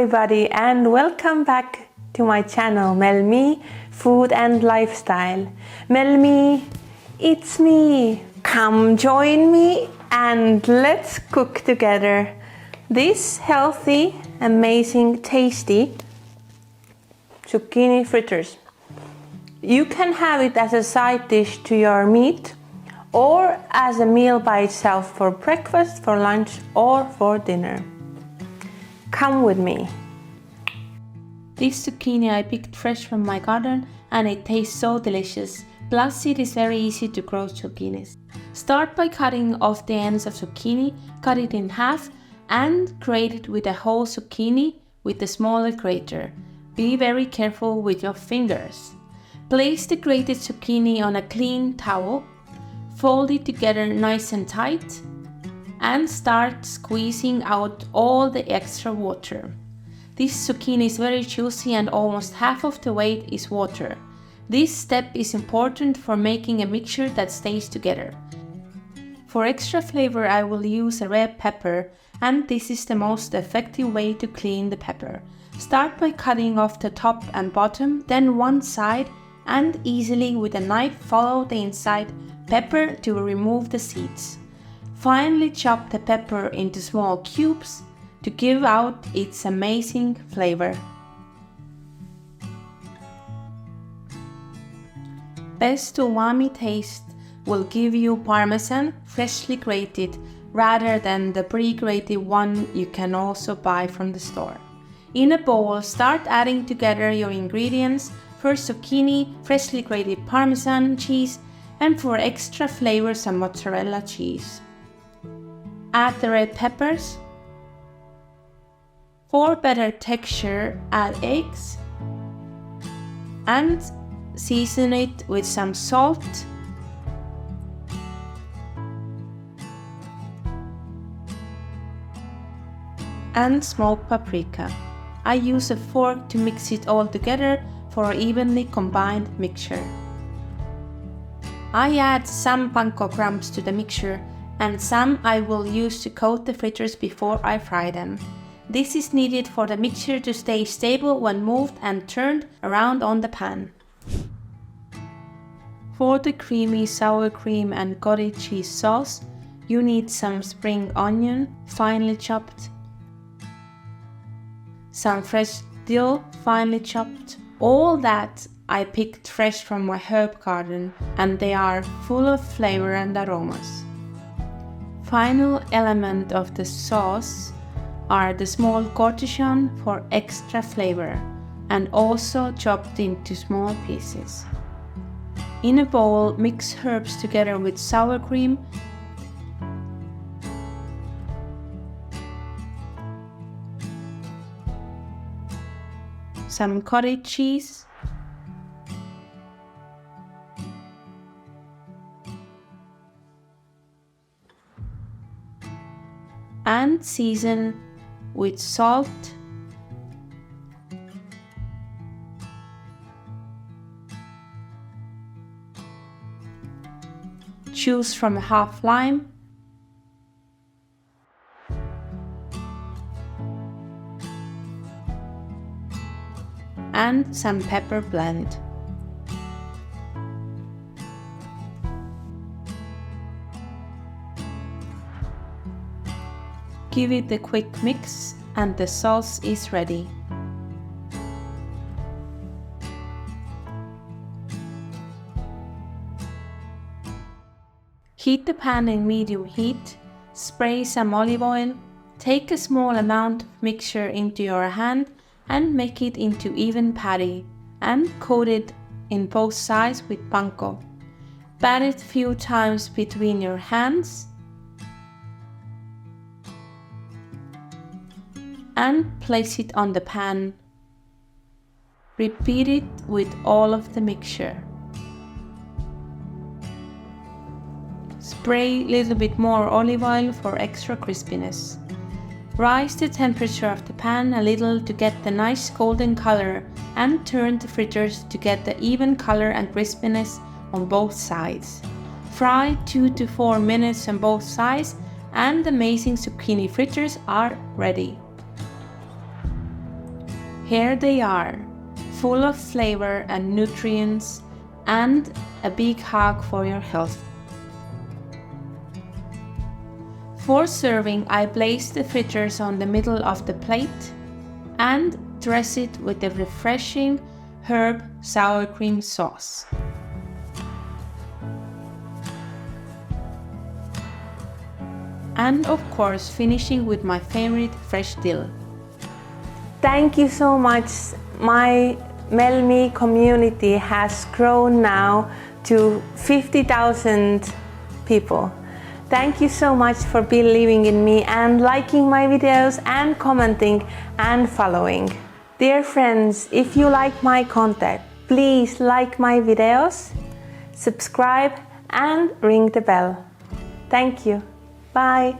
everybody and welcome back to my channel MelMii Food and Lifestyle. MelMii, it's me. Come join me and let's cook together this healthy, amazing, tasty zucchini fritters. You can have it as a side dish to your meat or as a meal by itself for breakfast, for lunch or for dinner. Come with me. This zucchini I picked fresh from my garden and it tastes so delicious. Plus it is very easy to grow zucchinis. Start by cutting off the ends of zucchini, cut it in half and grate it with a whole zucchini with a smaller grater. Be very careful with your fingers. Place the grated zucchini on a clean towel, fold it together nice and tight and start squeezing out all the extra water. This zucchini is very juicy and almost half of the weight is water. This step is important for making a mixture that stays together. For extra flavor I will use a red pepper, and this is the most effective way to clean the pepper. Start by cutting off the top and bottom, then one side, and easily with a knife follow the inside pepper to remove the seeds. Finally chop the pepper into small cubes to give out its amazing flavor. Best umami taste will give you parmesan, freshly grated, rather than the pre-grated one you can also buy from the store. In a bowl, start adding together your ingredients. First zucchini, freshly grated parmesan cheese, and for extra flavor some mozzarella cheese. Add the red peppers. For better texture, add eggs and season it with some salt and smoked paprika. I use a fork to mix it all together for an evenly combined mixture. I add some panko crumbs to the mixture and some I will use to coat the fritters before I fry them. This is needed for the mixture to stay stable when moved and turned around on the pan. For the creamy sour cream and cottage cheese sauce, you need some spring onion, finely chopped, some fresh dill, finely chopped. All that I picked fresh from my herb garden and they are full of flavor and aromas. Final element of the sauce are the small courgette for extra flavor and also chopped into small pieces. In a bowl, mix herbs together with sour cream, some cottage cheese, and season with salt, juice from a half lime, and some pepper blend. Give it a quick mix and the sauce is ready. Heat the pan in medium heat, spray some olive oil, take a small amount of mixture into your hand and make it into even patty and coat it in both sides with panko. Pat it a few times between your hands and place it on the pan. Repeat it with all of the mixture. Spray a little bit more olive oil for extra crispiness. Rise the temperature of the pan a little to get the nice golden color and turn the fritters to get the even color and crispiness on both sides. Fry 2 to 4 minutes on both sides and the amazing zucchini fritters are ready. Here they are, full of flavor and nutrients, and a big hug for your health. For serving, I place the fritters on the middle of the plate and dress it with a refreshing herb sour cream sauce. And of course, finishing with my favorite fresh dill. Thank you so much. My MelMii community has grown now to 50,000 people. Thank you so much for believing in me and liking my videos and commenting and following. Dear friends, if you like my content, please like my videos, subscribe and ring the bell. Thank you. Bye.